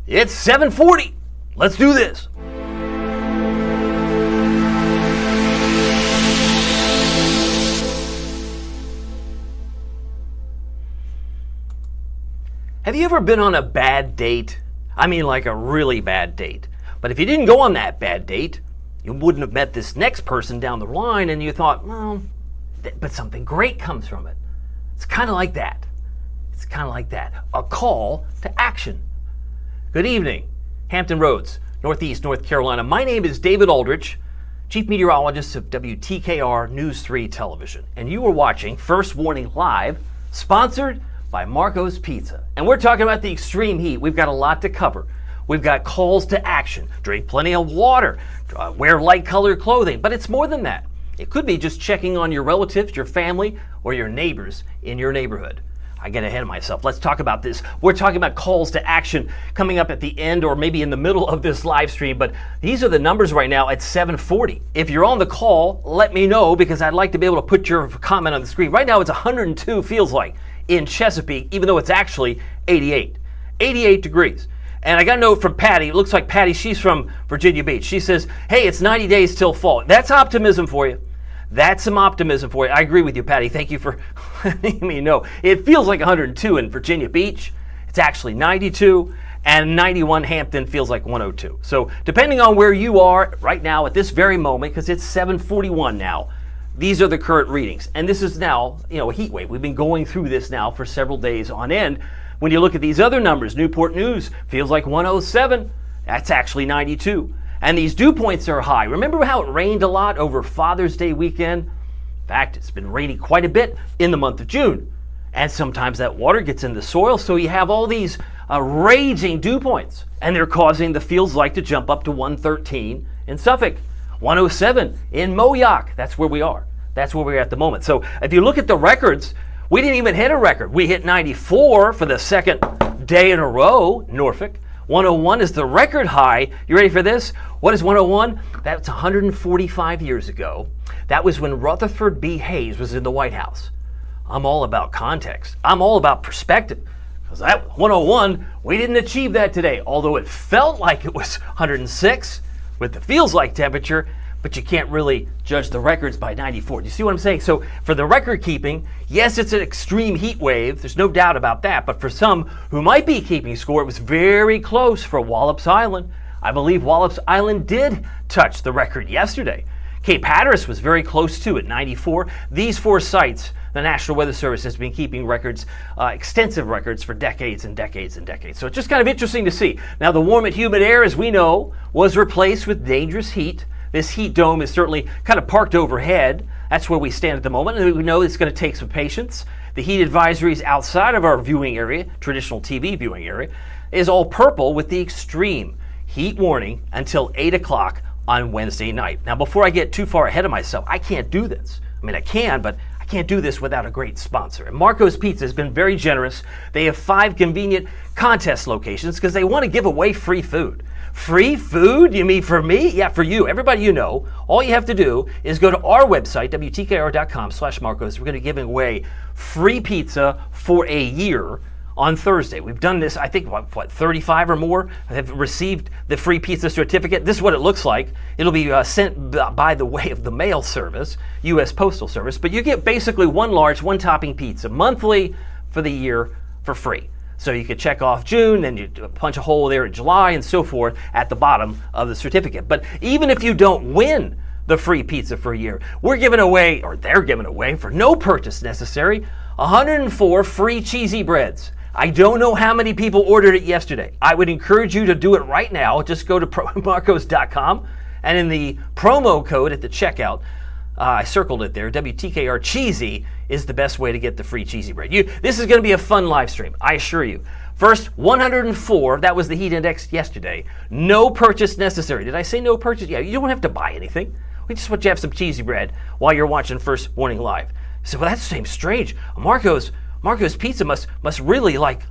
It's 7:40. Let's do this. Have you ever been on a bad date? I mean, like a really bad date. But if you didn't go on that bad date, you wouldn't have met this next person down the line, and you thought, well, but something great comes from it. It's kind of like that. It's kind of like that. A call to action. Good evening, Hampton Roads, Northeast North Carolina. My name is David Aldrich, Chief Meteorologist of WTKR News 3 Television. And you are watching First Warning Live, sponsored by Marco's Pizza. And we're talking about the extreme heat. We've got a lot to cover. We've got calls to action. Drink plenty of water. Wear light colored clothing. But it's more than that. It could be just checking on your relatives, your family, or your neighbors in your neighborhood. I get ahead of myself. Let's talk about this. We're talking about calls to action coming up at the end or maybe in the middle of this live stream, but these are the numbers right now at 7:40. If you're on the call, let me know because I'd like to be able to put your comment on the screen. Right now it's 102 feels like in Chesapeake, even though it's actually 88. 88 degrees. And I got a note from Patty. It looks like Patty, she's from Virginia Beach. She says, hey, it's 90 days till fall. That's optimism for you. That's some optimism for you. I agree with you, Patty. Thank you for letting me know. It feels like 102 in Virginia Beach. It's actually 92, and 91 Hampton feels like 102. So depending on where you are right now at this very moment, because it's 7:41 now, these are the current readings. And this is now, a heat wave. We've been going through this now for several days on end. When you look at these other numbers, Newport News feels like 107. That's actually 92. And these dew points are high. Remember how it rained a lot over Father's Day weekend? In fact, it's been raining quite a bit in the month of June. And sometimes that water gets in the soil, so you have all these raging dew points. And they're causing the feels like to jump up to 113 in Suffolk, 107 in Moyock. That's where we are. That's where we're at the moment. So if you look at the records, we didn't even hit a record. We hit 94 for the second day in a row, Norfolk. 101 is the record high. You ready for this? What is 101? That's 145 years ago. That was when Rutherford B. Hayes was in the White House. I'm all about context. I'm all about perspective. Because that 101, we didn't achieve that today, although it felt like it was 106 with the feels like temperature, but you can't really judge the records by 94. Do you see what I'm saying? So for the record keeping, yes, it's an extreme heat wave. There's no doubt about that. But for some who might be keeping score, it was very close for Wallops Island. I believe Wallops Island did touch the record yesterday. Cape Hatteras was very close too at 94. These four sites, the National Weather Service has been keeping records, extensive records for decades and decades and decades. So it's just kind of interesting to see. Now the warm and humid air, as we know, was replaced with dangerous heat. This heat dome is certainly kind of parked overhead. That's where we stand at the moment, and we know it's going to take some patience. The heat advisories outside of our viewing area, traditional TV viewing area, is all purple with the extreme heat warning until 8 o'clock on Wednesday night. Now, before I get too far ahead of myself, I can't do this. I mean, I can, but I can't do this without a great sponsor. And Marco's Pizza has been very generous. They have 5 convenient contest locations because they want to give away free food. Free food? You mean for me? Yeah, for you. Everybody you know. All you have to do is go to our website, WTKR.com/Marcos. We're going to give away free pizza for a year on Thursday. We've done this, I think, 35 or more have received the free pizza certificate. This is what it looks like. It'll be sent by the way of the mail service, U.S. Postal Service. But you get basically one large, one topping pizza monthly for the year for free. So you could check off June, then you punch a hole there in July and so forth at the bottom of the certificate. But even if you don't win the free pizza for a year, we're giving away, or they're giving away for no purchase necessary, 104 free cheesy breads. I don't know how many people ordered it yesterday. I would encourage you to do it right now. Just go to Marcos.com and in the promo code at the checkout, I circled it there, WTKR Cheesy is the best way to get the free cheesy bread. This is going to be a fun live stream, I assure you. First, 104, that was the heat index yesterday. No purchase necessary. Did I say no purchase? Yeah, you don't have to buy anything. We just want you to have some cheesy bread while you're watching First Warning Live. So, well, that seems strange. Marco's Pizza must really like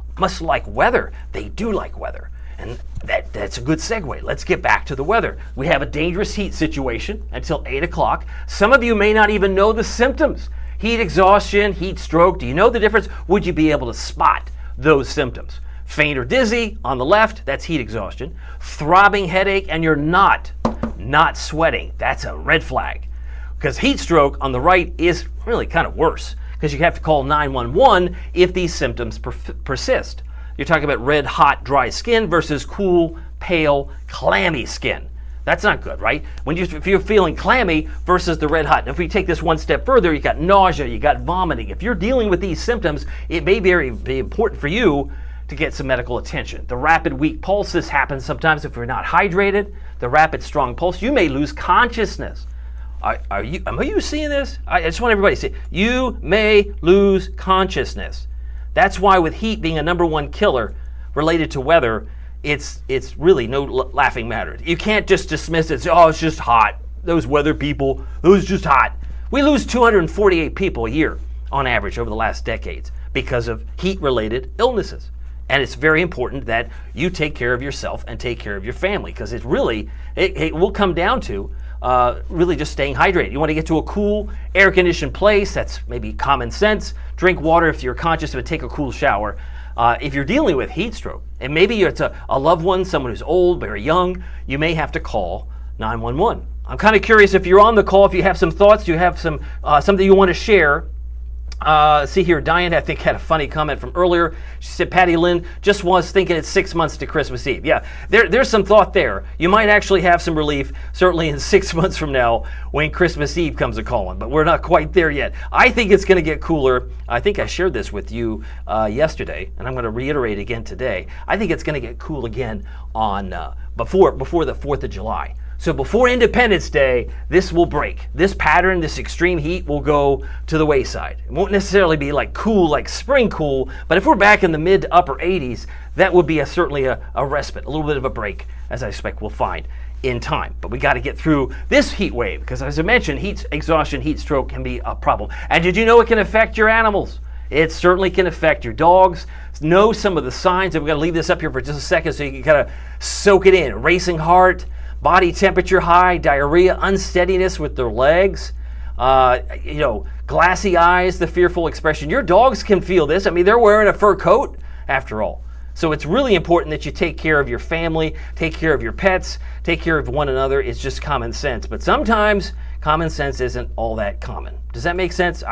weather. They do like weather. And that's a good segue. Let's get back to the weather. We have a dangerous heat situation until 8 o'clock. Some of you may not even know the symptoms. Heat exhaustion, heat stroke. Do you know the difference? Would you be able to spot those symptoms? Faint or dizzy on the left, that's heat exhaustion. Throbbing headache, and you're not sweating. That's a red flag. Because heat stroke on the right is really kind of worse, because you have to call 911 if these symptoms persist. You're talking about red, hot, dry skin versus cool, pale, clammy skin. That's not good, right? If you're feeling clammy versus the red hot. And if we take this one step further, you got nausea, you got vomiting. If you're dealing with these symptoms, it may be important for you to get some medical attention. The rapid weak pulse, this happens sometimes if we're not hydrated. The rapid strong pulse, you may lose consciousness. Are you seeing this? I just want everybody to see. You may lose consciousness. That's why with heat being a #1 killer related to weather, it's really no laughing matter. You can't just dismiss it. Say, oh, it's just hot. Those weather people, it was just hot. We lose 248 people a year on average over the last decades because of heat-related illnesses. And it's very important that you take care of yourself and take care of your family, because it will come down to really just staying hydrated. You want to get to a cool, air-conditioned place. That's maybe common sense. Drink water if you're conscious of it. Take a cool shower. If you're dealing with heat stroke, and maybe it's a loved one, someone who's old, very young, you may have to call 911. I'm kind of curious if you're on the call, if you have some thoughts, do you have some something you want to share? See here, Diane, I think, had a funny comment from earlier. She said, Patty Lynn just was thinking it's 6 months to Christmas Eve. Yeah, there's some thought there. You might actually have some relief, certainly in 6 months from now when Christmas Eve comes a-calling, but we're not quite there yet. I think it's going to get cooler. I think I shared this with you yesterday, and I'm going to reiterate again today. I think it's going to get cool again on before the 4th of July. So before Independence Day, this will break. This pattern, this extreme heat will go to the wayside. It won't necessarily be like cool, like spring cool, but if we're back in the mid to upper 80s, that would be certainly a respite, a little bit of a break, as I expect we'll find in time. But we got to get through this heat wave, because as I mentioned, heat exhaustion, heat stroke can be a problem. And did you know it can affect your animals? It certainly can affect your dogs. Know some of the signs, and we're going to leave this up here for just a second so you can kind of soak it in. Racing heart, body temperature high, diarrhea, unsteadiness with their legs, glassy eyes, the fearful expression. Your dogs can feel this. I mean, they're wearing a fur coat after all. So it's really important that you take care of your family, take care of your pets, take care of one another. It's just common sense. But sometimes common sense isn't all that common. Does that make sense?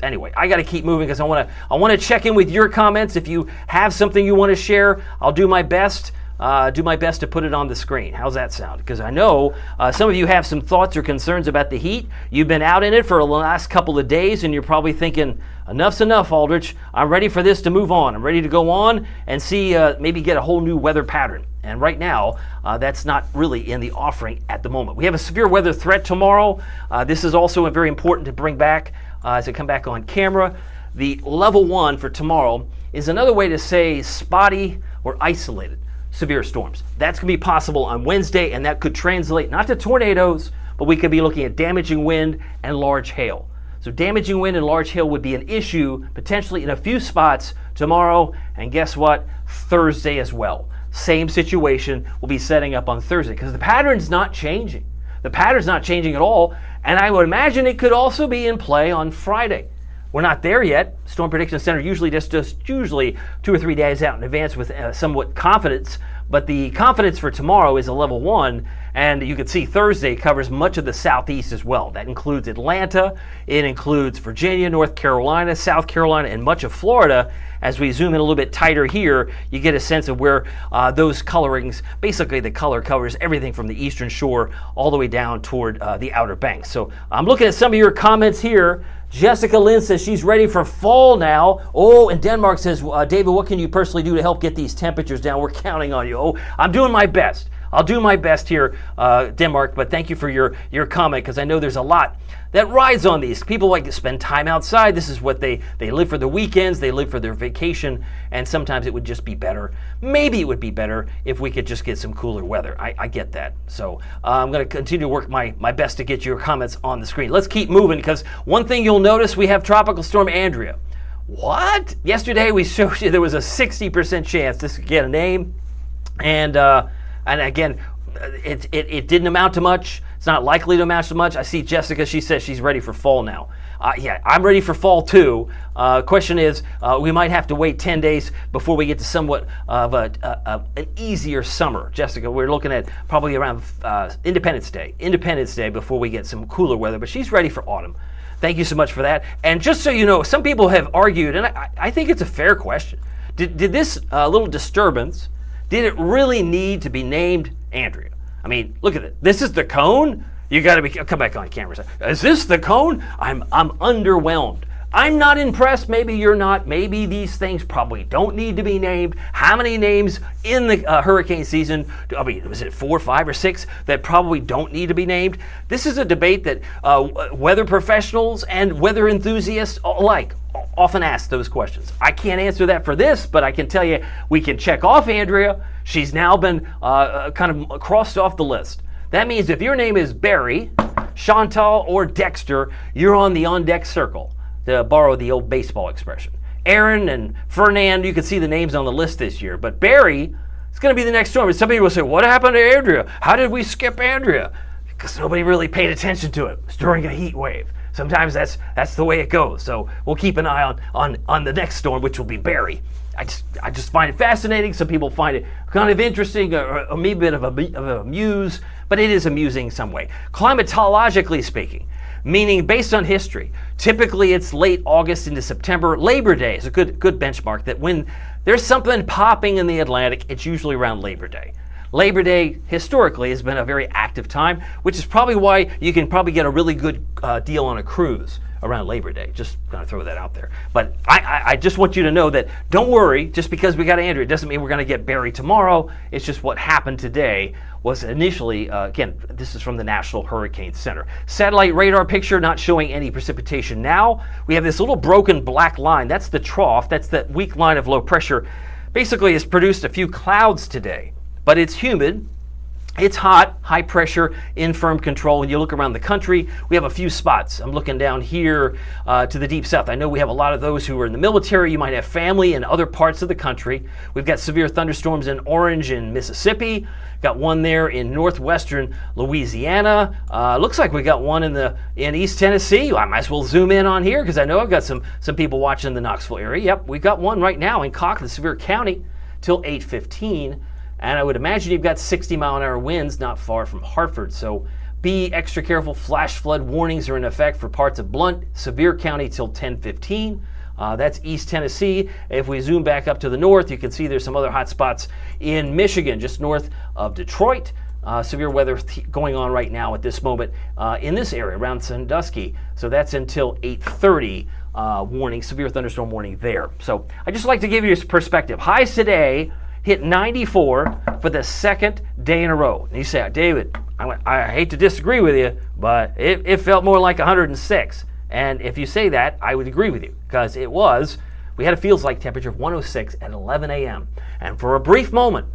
Anyway, I got to keep moving because I want to check in with your comments. If you have something you want to share, I'll do my best. To put it on the screen. How's that sound? Because I know some of you have some thoughts or concerns about the heat. You've been out in it for the last couple of days, and you're probably thinking, enough's enough, Aldrich. I'm ready for this to move on. I'm ready to go on and see, maybe get a whole new weather pattern. And right now, that's not really in the offering at the moment. We have a severe weather threat tomorrow. This is also very important to bring back as I come back on camera. The level 1 for tomorrow is another way to say spotty or isolated severe storms. That's going to be possible on Wednesday, and that could translate not to tornadoes, but we could be looking at damaging wind and large hail. So damaging wind and large hail would be an issue potentially in a few spots tomorrow, and guess what? Thursday as well. Same situation will be setting up on Thursday, because the pattern's not changing. The pattern's not changing at all, and I would imagine it could also be in play on Friday. We're not there yet. Storm Prediction Center usually just 2 or 3 days out in advance with somewhat confidence, but the confidence for tomorrow is a level 1, and you can see Thursday covers much of the southeast as well. That includes Atlanta, it includes Virginia, North Carolina, South Carolina, and much of Florida. As we zoom in a little bit tighter here, you get a sense of where those colorings, basically the color covers everything from the eastern shore all the way down toward the Outer Banks. So I'm looking at some of your comments here. Jessica Lynn says she's ready for fall now. Oh, and Denmark says, David, what can you personally do to help get these temperatures down? We're counting on you. Oh, I'm doing my best. I'll do my best here, Denmark, but thank you for your comment, because I know there's a lot that rides on these. People like to spend time outside. This is what they live for the weekends, they live for their vacation, and sometimes it would just be better. Maybe it would be better if we could just get some cooler weather. I get that. So I'm going to continue to work my best to get your comments on the screen. Let's keep moving, because one thing you'll notice, we have Tropical Storm Andrea. What? Yesterday we showed you there was a 60% chance this could get a name, and again, it didn't amount to much. It's not likely to amount to much. I see Jessica, she says she's ready for fall now. yeah, I'm ready for fall too. Question is, we might have to wait 10 days before we get to somewhat of an easier summer. Jessica, we're looking at probably around Independence Day before we get some cooler weather, but she's ready for autumn. Thank you so much for that. And just so you know, some people have argued, and I think it's a fair question. Did this little disturbance, did it really need to be named Andrea? I mean, look at it. This is the cone. You got to come back on camera. Is this the cone? I'm underwhelmed. I'm not impressed. Maybe you're not. Maybe these things probably don't need to be named. How many names in the hurricane season? I mean, was it 4, 5, or 6 that probably don't need to be named? This is a debate that weather professionals and weather enthusiasts alike often ask those questions. I can't answer that for this, but I can tell you we can check off Andrea. She's now been kind of crossed off the list. That means if your name is Barry, Chantal, or Dexter, you're on the on-deck circle, to borrow the old baseball expression. Aaron and Fernand, you can see the names on the list this year, but Barry is going to be the next storm. And somebody will say, what happened to Andrea? How did we skip Andrea? Because nobody really paid attention to it. It's during a heat wave. Sometimes that's the way it goes. So we'll keep an eye on the next storm, which will be Barry. I just find it fascinating. Some people find it kind of interesting, or maybe a bit of a muse, but it is amusing in some way. Climatologically speaking, meaning based on history, typically it's late August into September. Labor Day is a good benchmark, that when there's something popping in the Atlantic, it's usually around Labor Day. Labor Day historically has been a very active time, which is probably why you can probably get a really good deal on a cruise around Labor Day. Just kind of throw that out there. But I just want you to know that don't worry, just because we got Andrea, it doesn't mean we're going to get Barry tomorrow. It's just what happened today was initially, again, this is from the National Hurricane Center. Satellite radar picture not showing any precipitation now. We have this little broken black line. That's the trough. That's that weak line of low pressure. Basically, it's produced a few clouds today, but it's humid. It's hot, high pressure, in firm control. When you look around the country, we have a few spots. I'm looking down here to the deep south. I know we have a lot of those who are in the military. You might have family in other parts of the country. We've got severe thunderstorms in Orange in Mississippi. Got one there in northwestern Louisiana. Looks like we got one in East Tennessee. I might as well zoom in on here because I know I've got some people watching the Knoxville area. Yep, we've got one right now in Conklin, Sevier County, till 8:15. And I would imagine you've got 60-mile-an-hour winds not far from Hartford. So be extra careful. Flash flood warnings are in effect for parts of Blount, Sevier County till 10:15. That's East Tennessee. If we zoom back up to the north, you can see there's some other hot spots in Michigan, just north of Detroit. Severe weather going on right now at this moment in this area around Sandusky. So that's until 8:30. Warning, severe thunderstorm warning there. So I just like to give you a perspective. Highs today hit 94 for the second day in a row. And you say, David, I hate to disagree with you, but it felt more like 106. And if you say that, I would agree with you, because we had a feels-like temperature of 106 at 11 a.m. And for a brief moment,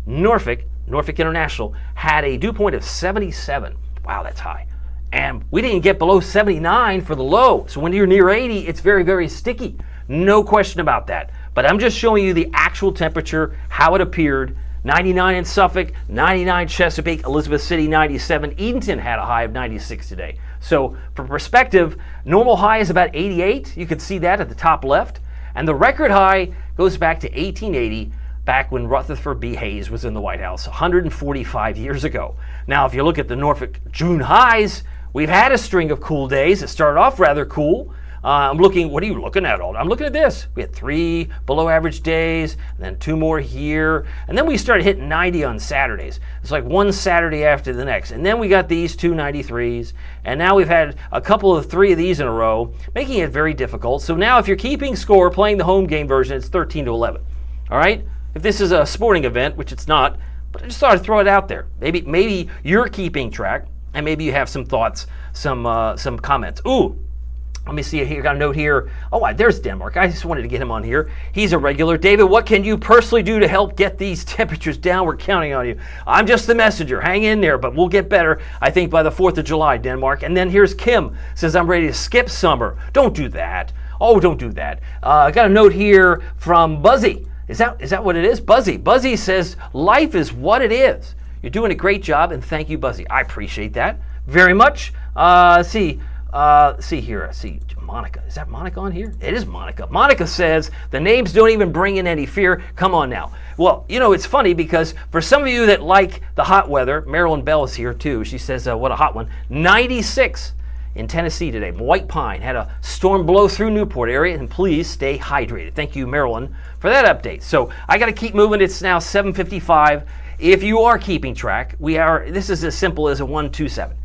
Norfolk International had a dew point of 77. Wow, that's high. And we didn't get below 79 for the low. So when you're near 80, it's very, very sticky. No question about that. But I'm just showing you the actual temperature, how it appeared. 99 in Suffolk, 99 Chesapeake, Elizabeth City 97. Edenton had a high of 96 today. So for perspective, normal high is about 88. You can see that at the top left. And the record high goes back to 1880, back when Rutherford B. Hayes was in the White House 145 years ago. Now, if you look at the Norfolk June highs, we've had a string of cool days. It started off rather cool. What are you looking at, Alden? I'm looking at this. We had 3 below average days, and then 2 more here. And then we started hitting 90 on Saturdays. It's like one Saturday after the next. And then we got these 2 93s. And now we've had a couple of 3 of these in a row, making it very difficult. So now if you're keeping score, playing the home game version, it's 13-11. All right? If this is a sporting event, which it's not, but I just thought I'd throw it out there. Maybe you're keeping track, and maybe you have some thoughts, some comments. Ooh. Let me see here. Got a note here. Oh, there's Denmark. I just wanted to get him on here. He's a regular. David, what can you personally do to help get these temperatures down? We're counting on you. I'm just the messenger. Hang in there, but we'll get better, I think, by the 4th of July, Denmark. And then here's Kim. Says, I'm ready to skip summer. Don't do that. Oh, don't do that. I got a note here from Buzzy. Is that what it is? Buzzy. Buzzy says, life is what it is. You're doing a great job, and thank you, Buzzy. I appreciate that very much. Let's see. See here. I see Monica. Is that Monica on here? It is Monica. Monica says the names don't even bring in any fear. Come on now. Well, it's funny because for some of you that like the hot weather, Marilyn Bell is here too. She says, what a hot one. 96 in Tennessee today. White Pine had a storm blow through Newport area, and please stay hydrated. Thank you, Marilyn, for that update. So I got to keep moving. It's now 7:55. If you are keeping track, this is as simple as a 127.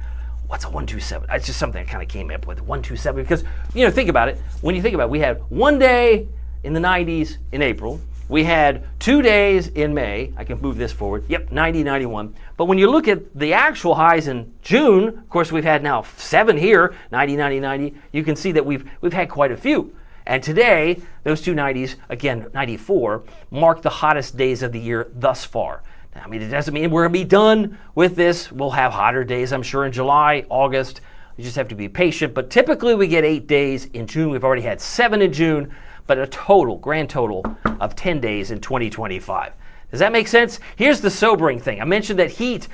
What's a 127? It's just something I kind of came up with, 127, because, think about it. When you think about it, we had one day in the 90s in April. We had 2 days in May. I can move this forward. Yep, 90, 91. But when you look at the actual highs in June, of course, we've had now 7 here, 90, 90, 90. You can see that we've had quite a few. And today, those two 90s, again, 94, mark the hottest days of the year thus far. I mean, it doesn't mean we're going to be done with this. We'll have hotter days, I'm sure, in July, August. You just have to be patient. But typically, we get 8 days in June. We've already had 7 in June, but a grand total of 10 days in 2025. Does that make sense? Here's the sobering thing. I mentioned that heat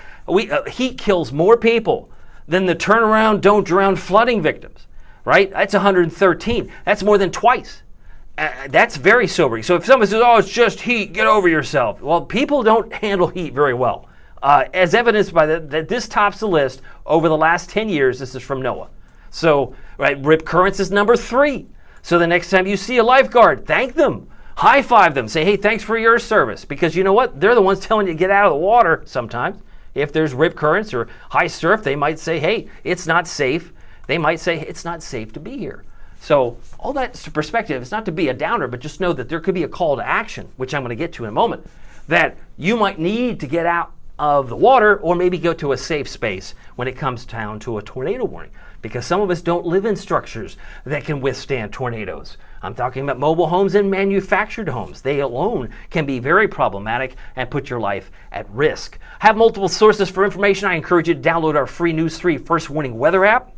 kills more people than the turnaround, don't drown flooding victims, right? That's 113. That's more than twice. That's very sobering. So if someone says, oh, it's just heat, get over yourself. Well, people don't handle heat very well. As evidenced by that this tops the list over the last 10 years. This is from NOAA. So, right, rip currents is number 3. So the next time you see a lifeguard, thank them. High five them. Say, hey, thanks for your service. Because you know what? They're the ones telling you to get out of the water sometimes. If there's rip currents or high surf, they might say, hey, it's not safe. They might say, it's not safe to be here. So all that perspective is not to be a downer, but just know that there could be a call to action, which I'm going to get to in a moment, that you might need to get out of the water or maybe go to a safe space when it comes down to a tornado warning, because some of us don't live in structures that can withstand tornadoes. I'm talking about mobile homes and manufactured homes. They alone can be very problematic and put your life at risk. Have multiple sources for information. I encourage you to download our free News 3 First Warning Weather app.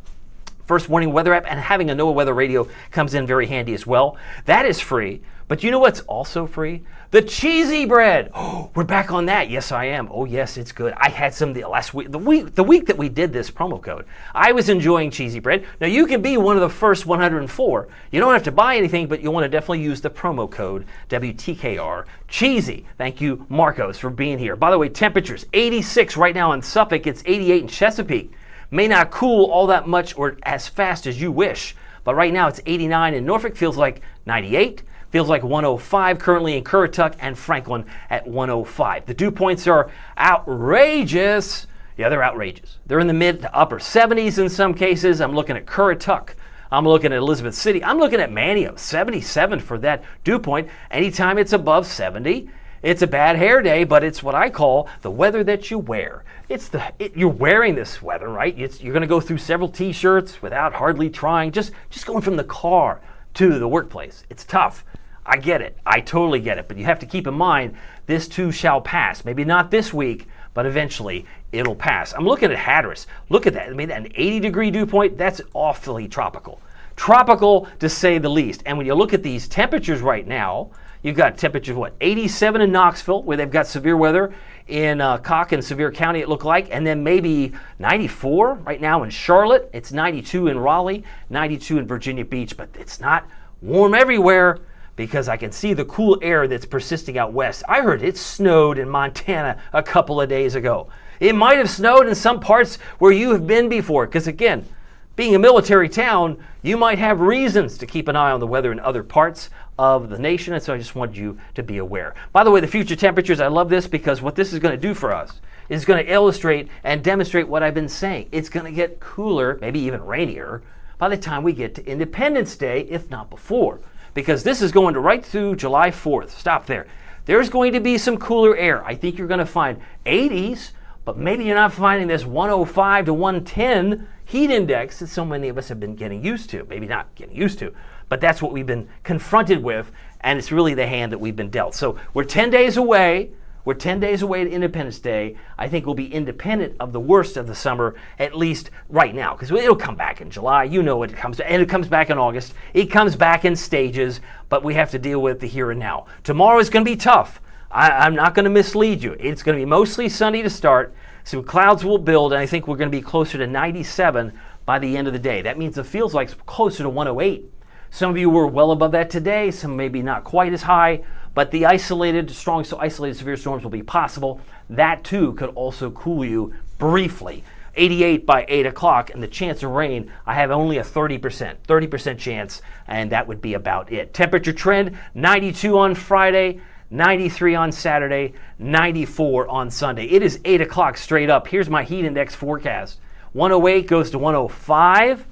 First Warning Weather app, and having a NOAA weather radio comes in very handy as well. That is free. But you know what's also free? The cheesy bread. Oh, we're back on that. Yes, I am. Oh, yes, it's good. I had some last week, the week that we did this promo code. I was enjoying cheesy bread. Now, you can be one of the first 104. You don't have to buy anything, but you'll want to definitely use the promo code WTKR Cheesy. Thank you, Marcos, for being here. By the way, temperatures 86 right now in Suffolk. It's 88 in Chesapeake. May not cool all that much or as fast as you wish, but right now it's 89 in Norfolk, feels like 98, feels like 105 currently in Currituck and Franklin at 105. The dew points are outrageous. Yeah, they're outrageous. They're in the mid to upper 70s in some cases. I'm looking at Currituck. I'm looking at Elizabeth City. I'm looking at Manio, 77 for that dew point. Anytime it's above 70, it's a bad hair day, but it's what I call the weather that you wear. You're wearing this weather, right? You're going to go through several T-shirts without hardly trying. Just going from the car to the workplace. It's tough. I get it. I totally get it. But you have to keep in mind, this too shall pass. Maybe not this week, but eventually it'll pass. I'm looking at Hatteras. Look at that. I mean, an 80-degree dew point, that's awfully tropical. Tropical, to say the least. And when you look at these temperatures right now, you've got temperatures, 87 in Knoxville, where they've got severe weather. In Cock and Sevier County, it looked like. And then maybe 94 right now in Charlotte. It's 92 in Raleigh, 92 in Virginia Beach. But it's not warm everywhere because I can see the cool air that's persisting out west. I heard it snowed in Montana a couple of days ago. It might have snowed in some parts where you have been before. Because again, being a military town, you might have reasons to keep an eye on the weather in other parts of the nation, and so I just wanted you to be aware. By the way, the future temperatures, I love this because what this is going to do for us is going to illustrate and demonstrate what I've been saying. It's going to get cooler, maybe even rainier, by the time we get to Independence Day, if not before, because this is going to right through July 4th. Stop there. There's going to be some cooler air. I think you're going to find 80s, but maybe you're not finding this 105 to 110 heat index that so many of us have been getting used to. Maybe not getting used to, but that's what we've been confronted with, and it's really the hand that we've been dealt. So we're 10 days away. We're 10 days away to Independence Day. I think we'll be independent of the worst of the summer, at least right now, because it'll come back in July. You know it comes, and it comes back in August. It comes back in stages, but we have to deal with the here and now. Tomorrow is going to be tough. I'm not going to mislead you. It's going to be mostly sunny to start. Some clouds will build, and I think we're going to be closer to 97 by the end of the day. That means it feels like closer to 108. Some of you were well above that today, some maybe not quite as high, but the isolated severe storms will be possible. That too could also cool you briefly. 88 by 8 o'clock, and the chance of rain, I have only a 30% chance, and that would be about it. Temperature trend, 92 on Friday, 93 on Saturday, 94 on Sunday. It is 8 o'clock straight up. Here's my heat index forecast. 108 goes to 105.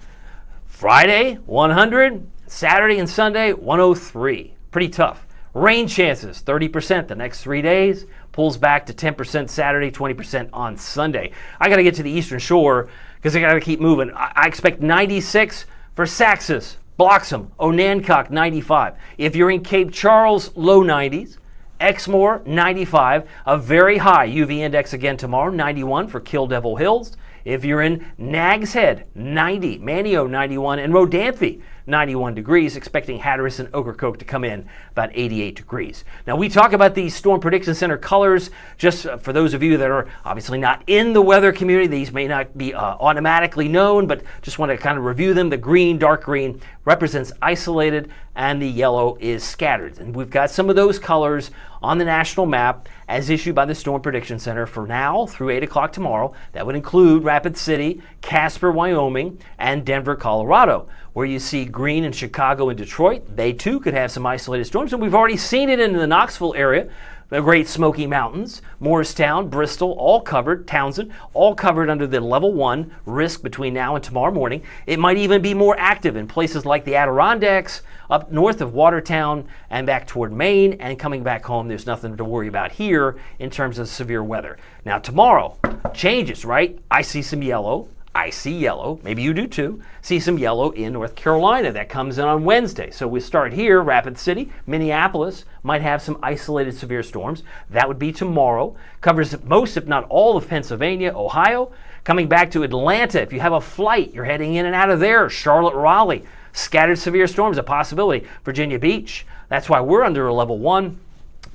Friday, 100. Saturday and Sunday, 103. Pretty tough. Rain chances, 30% the next 3 days. Pulls back to 10% Saturday, 20% on Sunday. I got to get to the Eastern Shore because I got to keep moving. I expect 96 for Saxis, Bloxham, Onancock, 95. If you're in Cape Charles, low 90s. Exmoor, 95. A very high UV index again tomorrow, 91 for Kill Devil Hills. If you're in Nags Head, 90. Manio, 91. And Rodanthe, 91 degrees. Expecting Hatteras and Ocracoke to come in about 88 degrees. Now, we talk about these Storm Prediction Center colors. Just for those of you that are obviously not in the weather community, these may not be automatically known, but just want to kind of review them. The green, dark green, represents isolated, and the yellow is scattered. And we've got some of those colors on the national map as issued by the Storm Prediction Center for now through 8 o'clock tomorrow. That would include Rapid City, Casper, Wyoming, and Denver, Colorado, where you see green in Chicago and Detroit. They too could have some isolated storms, and we've already seen it in the Knoxville area. The Great Smoky Mountains, Morristown, Bristol, all covered, Townsend, all covered under the level 1 risk between now and tomorrow morning. It might even be more active in places like the Adirondacks, up north of Watertown and back toward Maine, and coming back home. There's nothing to worry about here in terms of severe weather. Now tomorrow, changes, right? I see some yellow. I see yellow, maybe you do too, see some yellow in North Carolina. That comes in on Wednesday. So we start here, Rapid City, Minneapolis might have some isolated severe storms. That would be tomorrow. Covers most, if not all, of Pennsylvania, Ohio. Coming back to Atlanta, if you have a flight, you're heading in and out of there. Charlotte, Raleigh, scattered severe storms, a possibility. Virginia Beach, that's why we're under a level 1.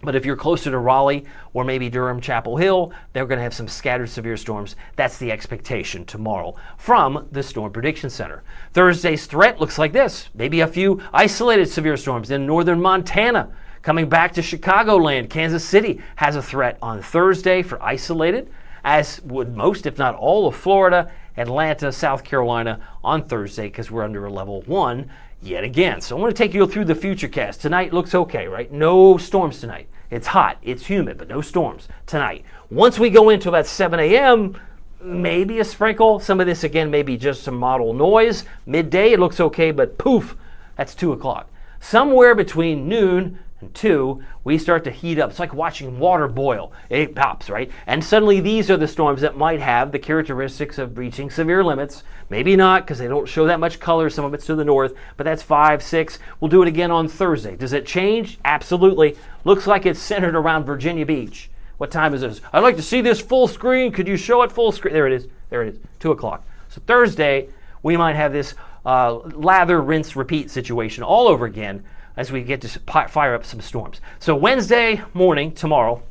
But if you're closer to Raleigh or maybe Durham, Chapel Hill, they're going to have some scattered severe storms. That's the expectation tomorrow from the Storm Prediction Center. Thursday's threat looks like this. Maybe a few isolated severe storms in northern Montana. Coming back to Chicagoland, Kansas City has a threat on Thursday for isolated, as would most, if not all, of Florida, Atlanta, South Carolina on Thursday, because we're under a level 1 yet again. So I want to take you through the futurecast. Tonight looks okay, right? No storms tonight. It's hot, it's humid, but no storms tonight. Once we go into about 7 a.m., maybe a sprinkle. Some of this, again, maybe just some model noise. Midday, it looks okay, but poof, that's 2 o'clock. Somewhere between noon and 2, we start to heat up. It's like watching water boil. It pops, right? And suddenly these are the storms that might have the characteristics of reaching severe limits. Maybe not, because they don't show that much color. Some of it's to the north, but that's 5, 6. We'll do it again on Thursday. Does it change? Absolutely. Looks like it's centered around Virginia Beach. What time is this? I'd like to see this full screen. Could you show it full screen? There it is. There it is. 2 o'clock. So Thursday, we might have this lather, rinse, repeat situation all over again as we get to fire up some storms. So Wednesday morning, tomorrow,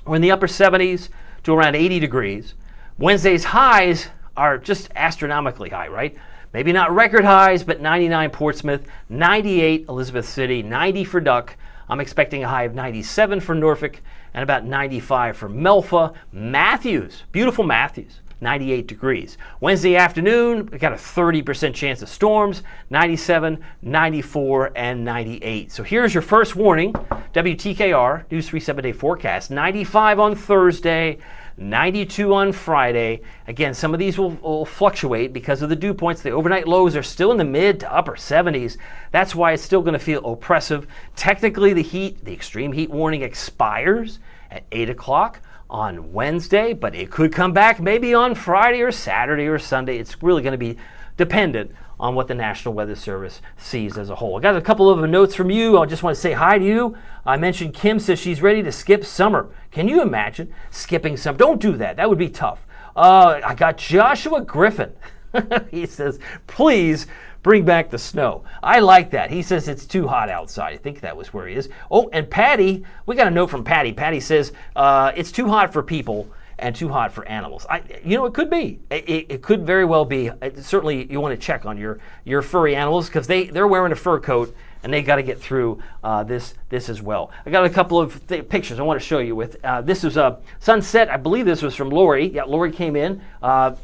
we're in the upper 70s to around 80 degrees. Wednesday's highs are just astronomically high, right? Maybe not record highs, but 99 Portsmouth, 98 Elizabeth City, 90 for Duck. I'm expecting a high of 97 for Norfolk and about 95 for Melfa. Matthews, beautiful Matthews, 98 degrees. Wednesday afternoon, we got a 30% chance of storms, 97, 94, and 98. So here's your first warning. WTKR, News 3 7-day forecast. 95 on Thursday, 92 on Friday. Again, some of these will fluctuate because of the dew points. The overnight lows are still in the mid to upper 70s. That's why it's still going to feel oppressive. Technically, the extreme heat warning expires at 8 o'clock on Wednesday, but it could come back maybe on Friday or Saturday or Sunday. It's really going to be dependent on what the National Weather Service sees as a whole. I got a couple of notes from you. I just want to say hi to you. I mentioned Kim says she's ready to skip summer. Can you imagine skipping summer? Don't do that. That would be tough. I got Joshua Griffin. He says, please bring back the snow. I like that. He says it's too hot outside. I think that was where he is. Oh, and Patty, we got a note from Patty. Patty says it's too hot for people and too hot for animals. It could be. It could very well be. Certainly, you want to check on your furry animals because they're wearing a fur coat and they got to get through this as well. I got a couple of pictures I want to show you with. This was a sunset. I believe this was from Lori. Yeah, Lori came in.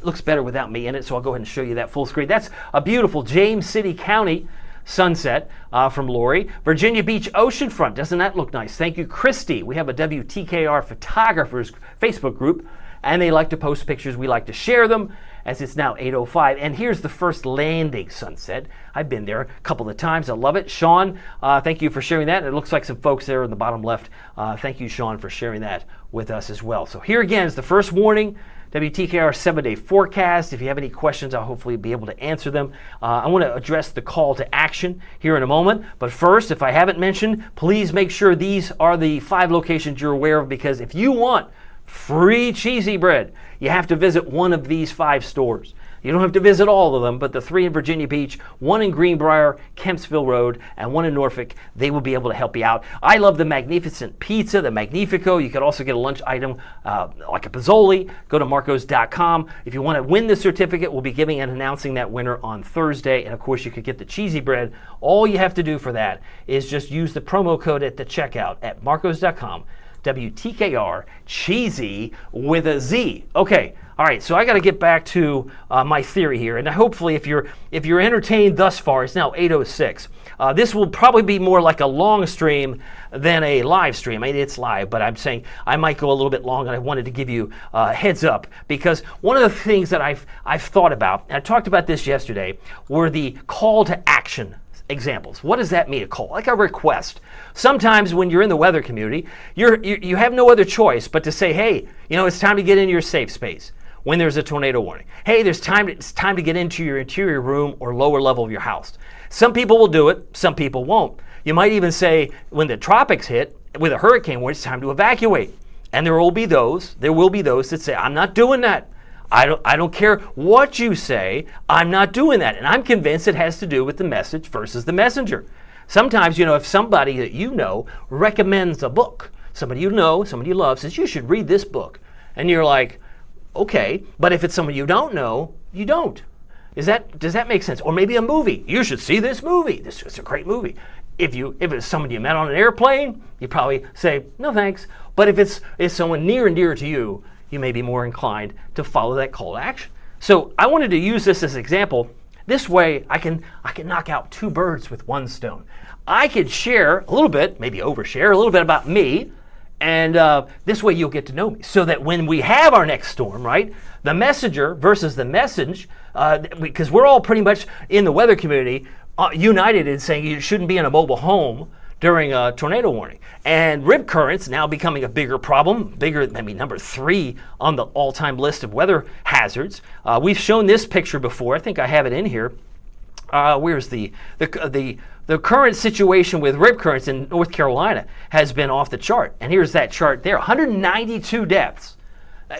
Looks better without me in it, so I'll go ahead and show you that full screen. That's a beautiful James City County sunset from Lori. Virginia Beach oceanfront. Doesn't that look nice? Thank you, Christy. We have a WTKR photographers Facebook group, and they like to post pictures. We like to share them, as it's now 8:05. And here's the first landing sunset. I've been there a couple of times. I love it. Sean, thank you for sharing that. It looks like some folks there in the bottom left. Thank you, Sean, for sharing that with us as well. So here again is the first warning. WTKR 7-day forecast. If you have any questions, I'll hopefully be able to answer them. I want to address the call to action here in a moment. But first, if I haven't mentioned, please make sure these are the 5 locations you're aware of, because if you want free cheesy bread, you have to visit one of these 5 stores. You don't have to visit all of them, but the 3 in Virginia Beach, 1 in Greenbrier, Kempsville Road, and 1 in Norfolk, they will be able to help you out. I love the Magnificent Pizza, the Magnifico. You could also get a lunch item like a Pizzoli. Go to marcos.com. If you want to win the certificate, we'll be giving and announcing that winner on Thursday. And of course, you could get the cheesy bread. All you have to do for that is just use the promo code at the checkout at marcos.com. WTKR cheesy with a Z. Okay, all right. So I got to get back to my theory here, and hopefully, if you're entertained thus far, it's now 8:06. This will probably be more like a long stream than a live stream. I mean, it's live, but I'm saying I might go a little bit long, and I wanted to give you a heads up, because one of the things that I've thought about, and I talked about this yesterday, were the call to action examples. What does that mean, a call? Like a request. Sometimes when you're in the weather community, you have no other choice but to say, hey, it's time to get into your safe space when there's a tornado warning. Hey, it's time to get into your interior room or lower level of your house. Some people will do it, some people won't. You might even say, when the tropics hit with a hurricane warning, it's time to evacuate. And there will be those that say, I'm not doing that. I don't care what you say, I'm not doing that. And I'm convinced it has to do with the message versus the messenger. Sometimes, if somebody that you know recommends a book, somebody you know, somebody you love says, you should read this book. And you're like, okay, but if it's someone you don't know, you don't. Does that make sense? Or maybe a movie. You should see this movie. It's a great movie. If it's someone you met on an airplane, you probably say, no thanks. But if it's someone near and dear to you, you may be more inclined to follow that call to action. So I wanted to use this as an example. This way I can knock out 2 birds with 1 stone. I could share a little bit, maybe overshare a little bit about me, and this way you'll get to know me. So that when we have our next storm, right, the messenger versus the message, because we're all pretty much in the weather community united in saying you shouldn't be in a mobile home during a tornado warning. And rip currents now becoming a bigger problem, number 3 on the all-time list of weather hazards. We've shown this picture before. I think I have it in here. Where's the current situation with rip currents in North Carolina has been off the chart. And here's that chart there, 192 deaths.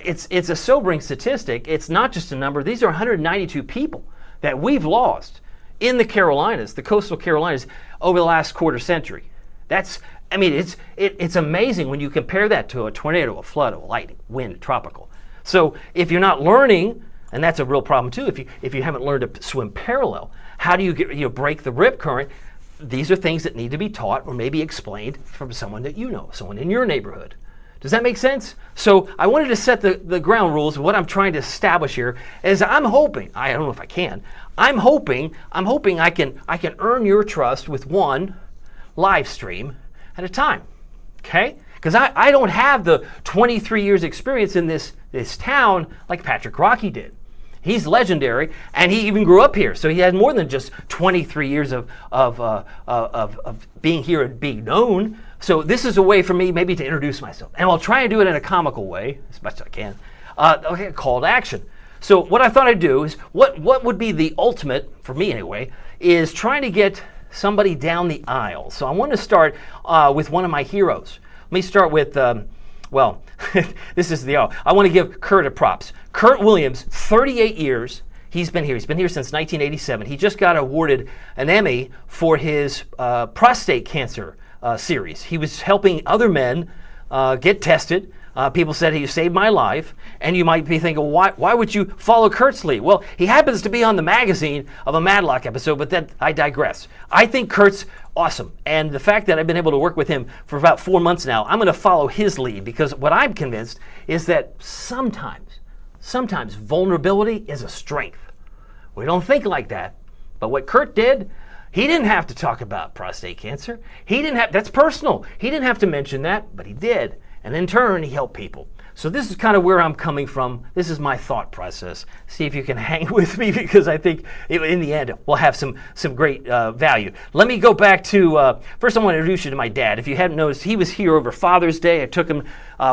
It's a sobering statistic. It's not just a number. These are 192 people that we've lost in the Carolinas, the coastal Carolinas, over the last quarter century. It's amazing when you compare that to a tornado, a flood, a lightning, wind, tropical. So if you're not learning, and that's a real problem too, if you haven't learned to swim parallel, how do you break the rip current? These are things that need to be taught or maybe explained from someone that you know, someone in your neighborhood. Does that make sense? So I wanted to set the ground rules. What I'm trying to establish here is I'm hoping, I don't know if I can, I'm hoping I can earn your trust with 1 live stream at a time, okay? Because I don't have the 23 years experience in this town like Patrick Rocky did. He's legendary, and he even grew up here, so he had more than just 23 years of being here and being known. So this is a way for me maybe to introduce myself, and I'll try and do it in a comical way as much as I can. Okay, call to action. So what I thought I'd do is what would be the ultimate for me anyway is trying to get somebody down the aisle. So I want to start with one of my heroes. Let me start with, this is I want to give Kurt a props. Kurt Williams, 38 years, he's been here. He's been here since 1987. He just got awarded an Emmy for his prostate cancer series. He was helping other men get tested People said he saved my life, and you might be thinking, why would you follow Kurt's lead? Well, he happens to be on the magazine of a Matlock episode, but then I digress. I think Kurt's awesome, and the fact that I've been able to work with him for about 4 months now, I'm going to follow his lead, because what I'm convinced is that sometimes vulnerability is a strength. We don't think like that, but what Kurt did, he didn't have to talk about prostate cancer. That's personal. He didn't have to mention that, but he did. And in turn, he helped people. So this is kind of where I'm coming from. This is my thought process. See if you can hang with me, because I think in the end we'll have some great value. Let me go back to, first I want to introduce you to my dad. If you hadn't noticed, he was here over Father's Day. I took him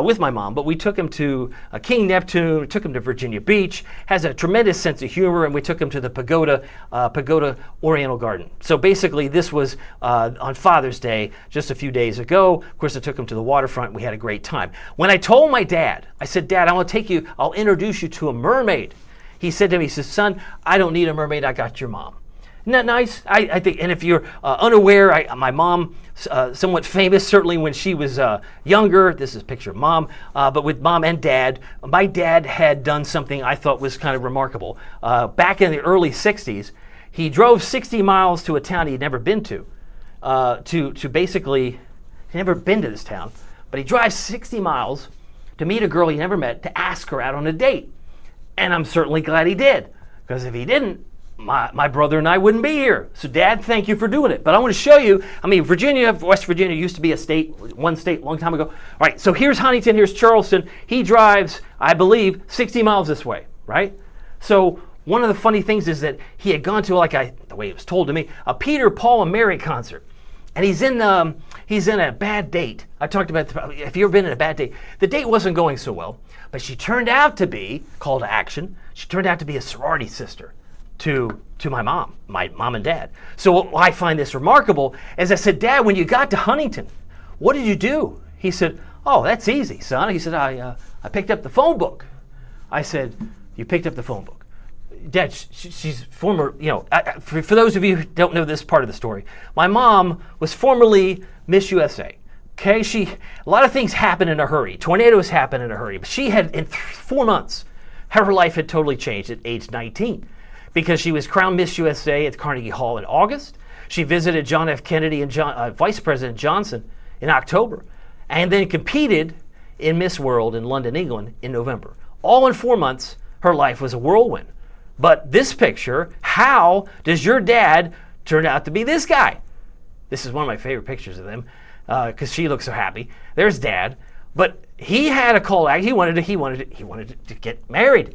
with my mom, but we took him to King Neptune, took him to Virginia Beach, has a tremendous sense of humor, and we took him to the Pagoda Oriental Garden. So basically this was on Father's Day just a few days ago. Of course, I took him to the waterfront. We had a great time. When I told my dad, I said, Dad, I'll introduce you to a mermaid. He said to me, he says, son, I don't need a mermaid, I got your mom. Isn't that nice? I think, and if you're unaware, my mom, somewhat famous, certainly when she was younger, this is a picture of mom, but with mom and dad, my dad had done something I thought was kind of remarkable. Back in the early 60s, he drove 60 miles to a town he'd never been to basically, he'd never been to this town, but he drives 60 miles to meet a girl he never met, to ask her out on a date. And I'm certainly glad he did, because if he didn't, my brother and I wouldn't be here. So Dad, thank you for doing it. But I want to show you, West Virginia used to be one state a long time ago. All right, so here's Huntington, here's Charleston. He drives, I believe, 60 miles this way, right? So one of the funny things is that he had gone to, the way it was told to me, a Peter, Paul, and Mary concert. And he's in a bad date. I talked about, if you've ever been in a bad date, the date wasn't going so well, but she turned out to be, call to action, she turned out to be a sorority sister to my mom and dad. So what I find this remarkable is I said, Dad, when you got to Huntington, what did you do? He said, oh, that's easy, son. He said, I picked up the phone book. I said, you picked up the phone book? Dad, she's former, for those of you who don't know this part of the story, my mom was formerly Miss USA. Okay, a lot of things happen in a hurry. Tornadoes happen in a hurry. But she had, in 4 months, her life had totally changed at age 19, because she was crowned Miss USA at Carnegie Hall in August. She visited John F. Kennedy and Vice President Johnson in October, and then competed in Miss World in London, England in November. All in 4 months, her life was a whirlwind. But this picture, how does your dad turn out to be this guy? This is one of my favorite pictures of them, because she looks so happy. There's Dad, but he had a call out. He wanted to get married.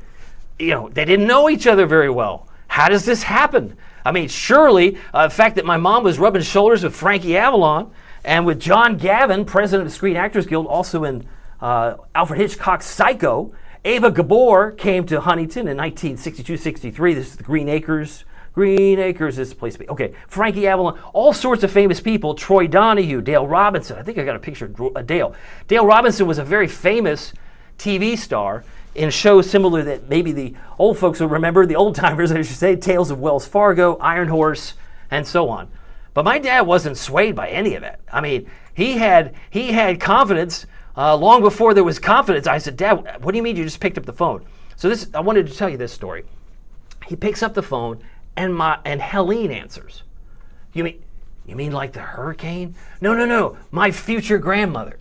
They didn't know each other very well. How does this happen? I mean, surely the fact that my mom was rubbing shoulders with Frankie Avalon and with John Gavin, president of the Screen Actors Guild, also in Alfred Hitchcock's Psycho. Ava Gabor came to Huntington in 1962-63. This is the Green Acres. Green Acres is the place to be. Okay, Frankie Avalon, all sorts of famous people. Troy Donahue, Dale Robinson. I think I got a picture of Dale. Dale Robinson was a very famous TV star in shows similar that maybe the old folks will remember, the old timers, I should say, Tales of Wells Fargo, Iron Horse, and so on. But my dad wasn't swayed by any of that. I mean, he had confidence. Long before there was confidence. I said, Dad, what do you mean you just picked up the phone? So I wanted to tell you this story. He picks up the phone, and Helene answers. You mean like the hurricane? No, my future grandmother.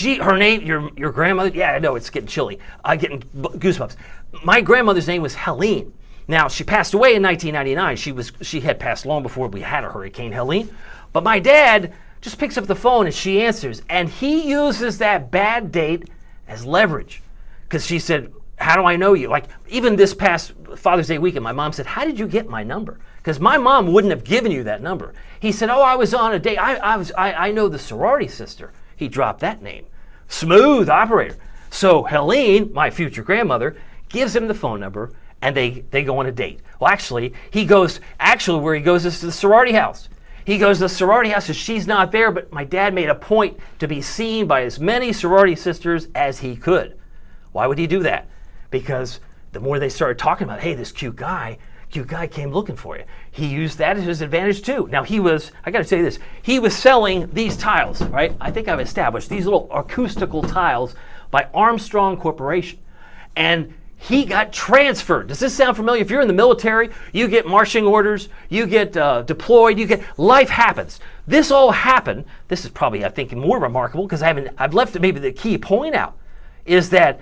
Her name, your grandmother? Yeah, I know, it's getting chilly. I'm getting goosebumps. My grandmother's name was Helene. Now, she passed away in 1999. She had passed long before we had a Hurricane Helene. But my dad just picks up the phone and she answers, and he uses that bad date as leverage, because she said, how do I know you? Like, even this past Father's Day weekend, my mom said, how did you get my number? Because my mom wouldn't have given you that number. He said, oh, I was on a date. I know the sorority sister. He dropped that name. Smooth operator. So Helene, my future grandmother, gives him the phone number, and they go on a date. Well, actually where he goes is to the sorority house. He goes to the sorority house, and she's not there, but my dad made a point to be seen by as many sorority sisters as he could. Why would he do that? Because the more they started talking about, hey, this cute guy came looking for you. He used that as his advantage too. Now I got to say this, he was selling these tiles, right? I think I've established these little acoustical tiles by Armstrong Corporation. And he got transferred. Does this sound familiar? If you're in the military, you get marching orders, you get deployed, life happens. This all happened. This is probably, I think, more remarkable because I've left maybe the key point out, is that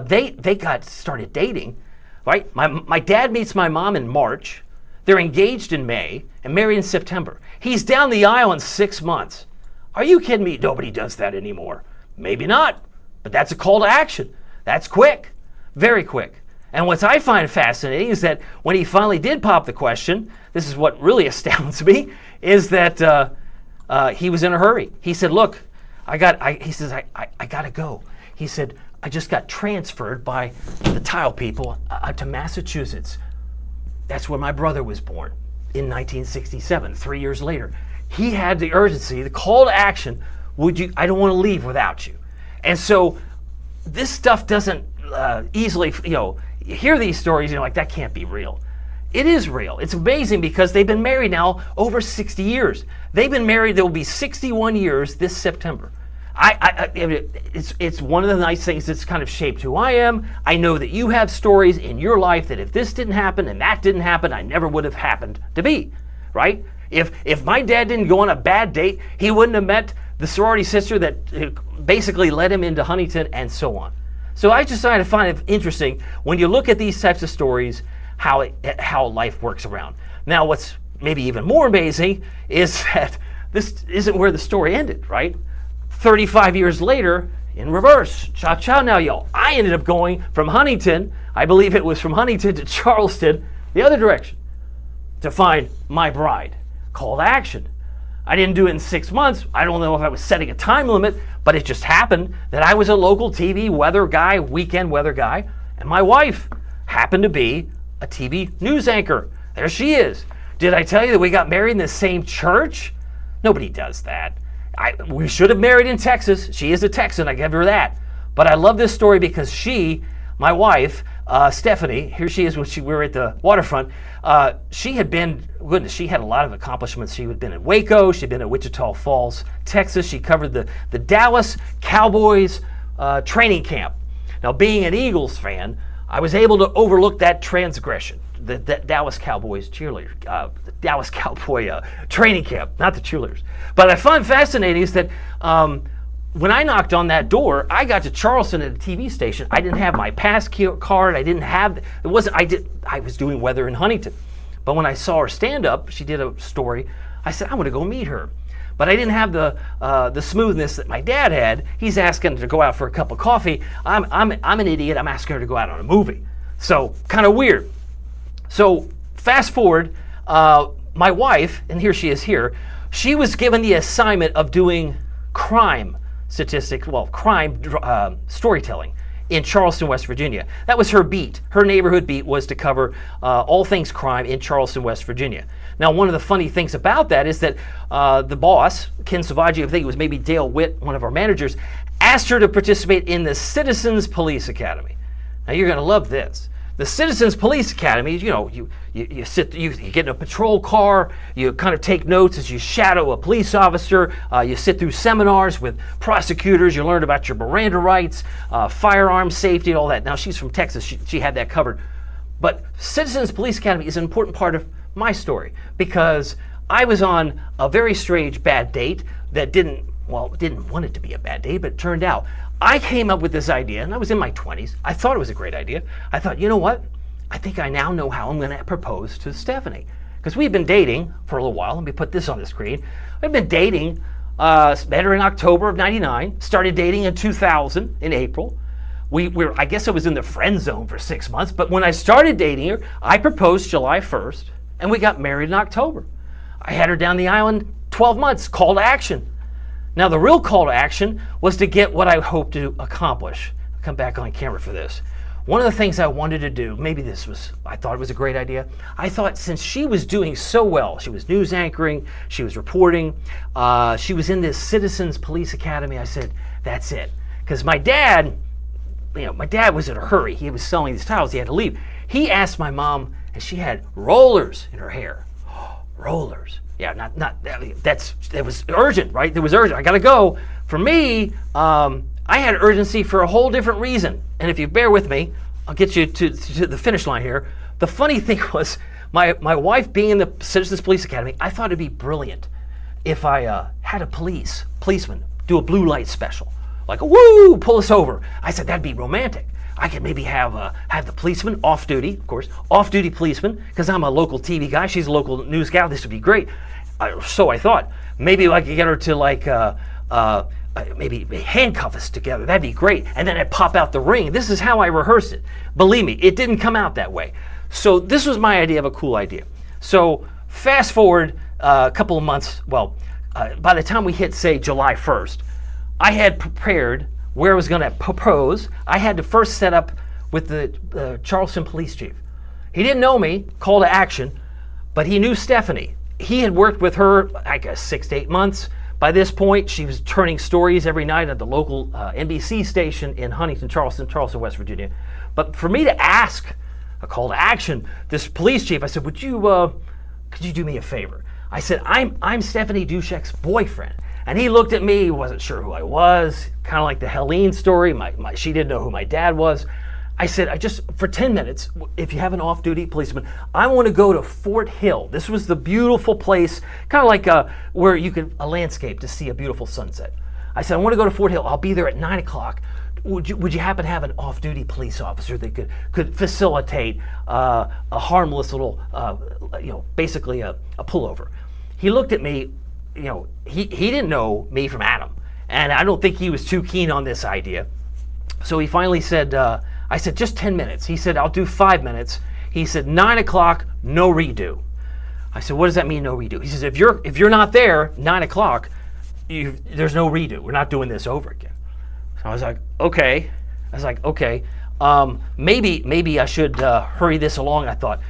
they got started dating, right? My dad meets my mom in March. They're engaged in May and married in September. He's down the aisle in 6 months. Are you kidding me? Nobody does that anymore. Maybe not, but that's a call to action. That's quick. Very quick. And what I find fascinating is that when he finally did pop the question, this is what really astounds me, is that he was in a hurry. He said, look, I got to go. He said, I just got transferred by the tile people to Massachusetts. That's where my brother was born in 1967, 3 years later. He had the urgency, the call to action, I don't want to leave without you. And so this stuff doesn't easily, you hear these stories, you're like, that can't be real. It is real. It's amazing because they've been married now over 60 years. They've been married, there will be 61 years this September. It's one of the nice things that's kind of shaped who I am. I know that you have stories in your life that if this didn't happen and that didn't happen, I never would have happened to be, right? If my dad didn't go on a bad date, he wouldn't have met the sorority sister that basically led him into Huntington and so on. So I just decided to find it interesting when you look at these types of stories, how life works around. Now, what's maybe even more amazing is that this isn't where the story ended, right? 35 years later, in reverse, cha-cha now, y'all. I ended up going from Huntington, I believe it was from Huntington to Charleston, the other direction, to find my bride. Call to action. I didn't do it in 6 months. I don't know if I was setting a time limit, but it just happened that I was a local TV weather guy, weekend weather guy, and my wife happened to be a TV news anchor. There she is. Did I tell you that we got married in the same church? Nobody does that. We should have married in Texas. She is a Texan, I give her that. But I love this story because my wife, Stephanie, here she is when we were at the waterfront. She had a lot of accomplishments. She had been in Waco, she'd been at Wichita Falls, Texas. She covered the Dallas Cowboys training camp. Now, being an Eagles fan, I was able to overlook that transgression. The Dallas Cowboys cheerleader, the Dallas Cowboy training camp, not the cheerleaders. But I find fascinating is that when I knocked on that door, I got to Charleston at a TV station. I didn't have my pass card. I was doing weather in Huntington. But when I saw her stand up, she did a story. I said, I want to go meet her. But I didn't have the smoothness that my dad had. He's asking to go out for a cup of coffee. I'm an idiot. I'm asking her to go out on a movie. So kind of weird. So fast forward, my wife, and here she is here, she was given the assignment of doing crime storytelling in Charleston, West Virginia. That was her beat. Her neighborhood beat was to cover all things crime in Charleston, West Virginia. Now, one of the funny things about that is that the boss, Ken Savaggi, I think it was maybe Dale Witt, one of our managers, asked her to participate in the Citizens Police Academy. Now, you're going to love this. The Citizens Police Academy, you get in a patrol car, you kind of take notes as you shadow a police officer, you sit through seminars with prosecutors, you learn about your Miranda rights, firearm safety, all that. Now, she's from Texas, she had that covered. But Citizens Police Academy is an important part of my story because I was on a very strange bad date that didn't want it to be a bad date, but it turned out. I came up with this idea, and I was in my 20s. I thought it was a great idea. I thought, you know what? I think I now know how I'm going to propose to Stephanie. Because we've been dating for a little while. Let me put this on the screen. We've been dating, met her in October of 99, started dating in 2000 in April. I guess I was in the friend zone for 6 months, but when I started dating her, I proposed July 1st, and we got married in October. I had her down the island 12 months, call to action. Now, the real call to action was to get what I hoped to accomplish. I'll come back on camera for this. One of the things I wanted to do, I thought it was a great idea. I thought since she was doing so well, she was news anchoring, she was reporting, she was in this Citizens Police Academy, I said, that's it. Because my dad was in a hurry. He was selling these tiles, he had to leave. He asked my mom, and she had rollers in her hair. Rollers. Yeah, it was urgent, right? It was urgent. I got to go. For me, I had urgency for a whole different reason. And if you bear with me, I'll get you to the finish line here. The funny thing was, my wife being in the Citizens Police Academy, I thought it'd be brilliant if I had a policeman do a blue light special. Like, woo, pull us over. I said, that'd be romantic. I could maybe have the policeman off duty, of course, off-duty policeman, because I'm a local TV guy. She's a local news gal. This would be great. So I thought. Maybe I could get her to like, maybe handcuff us together. That'd be great. And then I'd pop out the ring. This is how I rehearsed it. Believe me, it didn't come out that way. So this was my idea of a cool idea. So fast forward a couple of months, well, by the time we hit, say, July 1st, I had prepared where I was going to propose. I had to first set up with the Charleston police chief. He didn't know me, call to action, but he knew Stephanie. He had worked with her, I guess, 6 to 8 months. By this point, she was turning stories every night at the local NBC station in Huntington, Charleston, West Virginia. But for me to ask a call to action, this police chief, I said, could you do me a favor? I said, I'm Stephanie Dushek's boyfriend. And he looked at me, he wasn't sure who I was, kind of like the Helene story. She didn't know who my dad was. I said, for 10 minutes, if you have an off-duty policeman, I want to go to Fort Hill. This was the beautiful place, kind of like where you could, a landscape to see a beautiful sunset. I said, I want to go to Fort Hill. I'll be there at 9 o'clock. Would you happen to have an off-duty police officer that could facilitate a harmless little, basically a pullover? He looked at me, he didn't know me from Adam, and I don't think he was too keen on this idea. So he finally said, I said, just 10 minutes. He said, I'll do 5 minutes. He said, 9 o'clock, no redo. I said, what does that mean, no redo? He says, if you're not there, 9 o'clock, there's no redo. We're not doing this over again. So I was like, okay. Maybe I should hurry this along, I thought.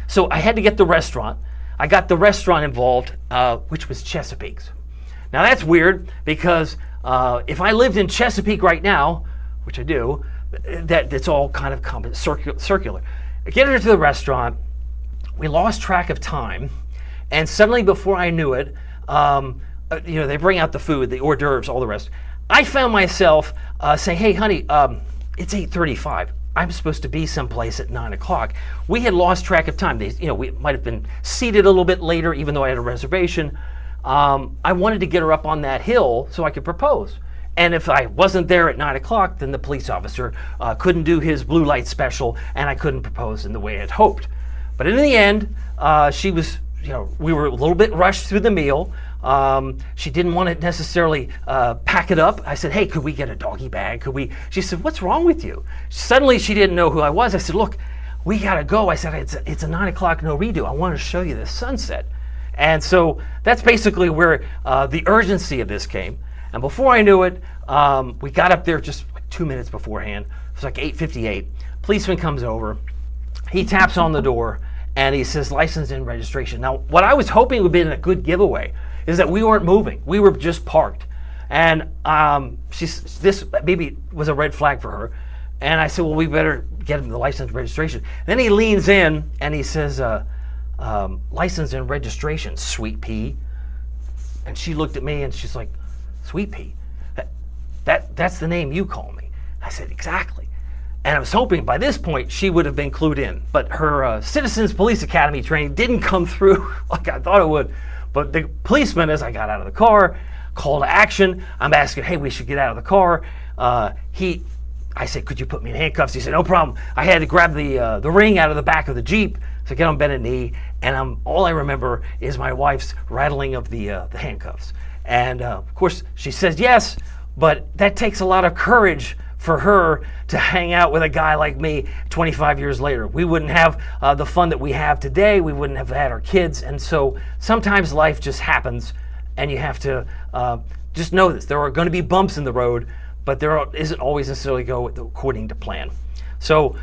So I had to get the restaurant. I got the restaurant involved, which was Chesapeake's. Now that's weird because if I lived in Chesapeake right now, which I do, that's all kind of circular. I get her to the restaurant. We lost track of time, and suddenly, before I knew it, they bring out the food, the hors d'oeuvres, all the rest. I found myself saying, "Hey, honey, it's 8:35. I'm supposed to be someplace at 9 o'clock." We had lost track of time. We might have been seated a little bit later, even though I had a reservation. I wanted to get her up on that hill so I could propose. And if I wasn't there at 9 o'clock, then the police officer couldn't do his blue light special, and I couldn't propose in the way I'd hoped. But in the end, she was, we were a little bit rushed through the meal. She didn't want to necessarily pack it up. I said, hey, could we get a doggy bag? She said, what's wrong with you? Suddenly she didn't know who I was. I said, look, we gotta go. I said, it's a 9 o'clock no redo. I want to show you the sunset. And so that's basically where the urgency of this came. And before I knew it, we got up there just like 2 minutes beforehand. It was like 8:58. Policeman comes over. He taps on the door and he says, license and registration. Now, what I was hoping would be a good giveaway is that we weren't moving. We were just parked. And this maybe was a red flag for her. And I said, well, we better get him the license and registration. Then he leans in and he says, license and registration, sweet pea. And she looked at me and she's like, Sweet Pea? That's the name you call me. I said, exactly. And I was hoping by this point she would have been clued in, but her Citizens Police Academy training didn't come through like I thought it would. But the policeman, as I got out of the car, call to action. I'm asking, hey, we should get out of the car. I said, could you put me in handcuffs? He said, no problem. I had to grab the ring out of the back of the Jeep, so get on bended knee, and all I remember is my wife's rattling of the handcuffs. And of course, she says yes, but that takes a lot of courage for her to hang out with a guy like me 25 years later. We wouldn't have the fun that we have today. We wouldn't have had our kids. And so sometimes life just happens, and you have to just know this. There are going to be bumps in the road, but there isn't always necessarily go according to plan. So,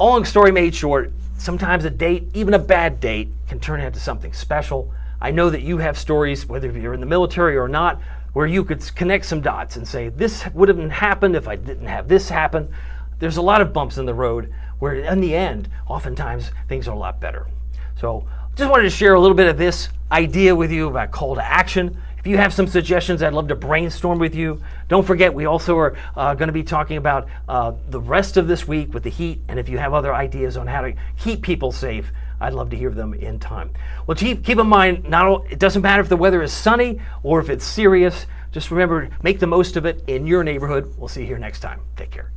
long story made short, sometimes a date, even a bad date, can turn into something special. I know that you have stories, whether you're in the military or not, where you could connect some dots and say, this would have happened if I didn't have this happen. There's a lot of bumps in the road where in the end, oftentimes things are a lot better. So just wanted to share a little bit of this idea with you about call to action. If you have some suggestions, I'd love to brainstorm with you. Don't forget, we also are going to be talking about the rest of this week with the heat, and if you have other ideas on how to keep people safe, I'd love to hear them in time. Well, keep in mind, it doesn't matter if the weather is sunny or if it's serious. Just remember, make the most of it in your neighborhood. We'll see you here next time. Take care.